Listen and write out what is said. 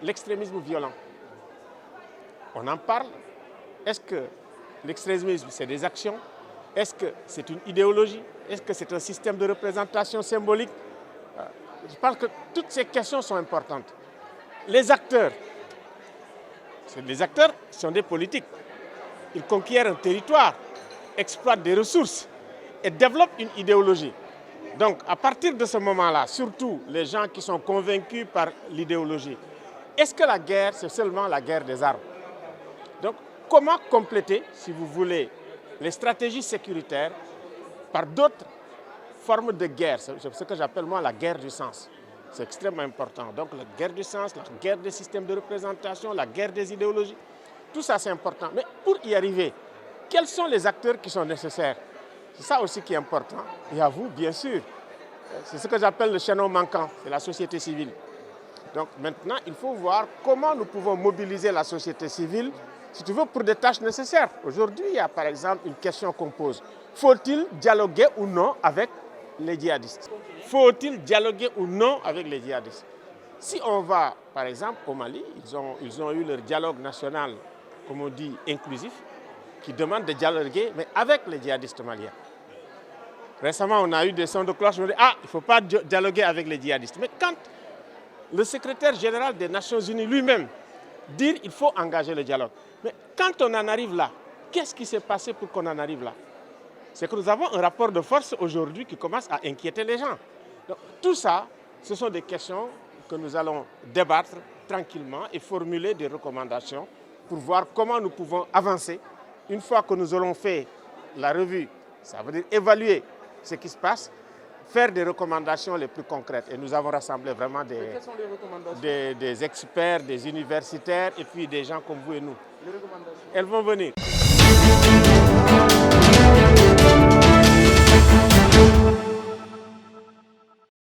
l'extrémisme violent. On en parle. Est-ce que l'extrémisme, c'est des actions? Est-ce que c'est une idéologie? Est-ce que c'est un système de représentation symbolique? Je pense que toutes ces questions sont importantes. Les acteurs sont des politiques. Ils conquièrent un territoire, exploitent des ressources et développent une idéologie. Donc, à partir de ce moment-là, surtout les gens qui sont convaincus par l'idéologie, est-ce que la guerre, c'est seulement la guerre des armes? Donc, comment compléter, si vous voulez, les stratégies sécuritaires par d'autres formes de guerre? C'est ce que j'appelle moi la guerre du sens. C'est extrêmement important. Donc, la guerre du sens, la guerre des systèmes de représentation, la guerre des idéologies, tout ça c'est important. Mais pour y arriver, quels sont les acteurs qui sont nécessaires? C'est ça aussi qui est important. Et à vous, bien sûr. C'est ce que j'appelle le chaînon manquant, c'est la société civile. Donc maintenant, il faut voir comment nous pouvons mobiliser la société civile, si tu veux, pour des tâches nécessaires. Aujourd'hui, il y a par exemple une question qu'on pose. Faut-il dialoguer ou non avec les djihadistes? Faut-il dialoguer ou non avec les djihadistes? Si on va, par exemple, au Mali, ils ont eu leur dialogue national, comme on dit, inclusif, qui demande de dialoguer, mais avec les djihadistes maliens. Récemment, on a eu des sons de cloche, on dit « Ah, il ne faut pas dialoguer avec les djihadistes ». Mais quand le secrétaire général des Nations Unies lui-même dit qu'il faut engager le dialogue, mais quand on en arrive là, qu'est-ce qui s'est passé pour qu'on en arrive là? C'est que nous avons un rapport de force aujourd'hui qui commence à inquiéter les gens. Donc, tout ça, ce sont des questions que nous allons débattre tranquillement et formuler des recommandations pour voir comment nous pouvons avancer. Une fois que nous aurons fait la revue, ça veut dire évaluer ce qui se passe, faire des recommandations les plus concrètes. Et nous avons rassemblé vraiment des experts, des universitaires et puis des gens comme vous et nous. Les recommandations. Elles vont venir.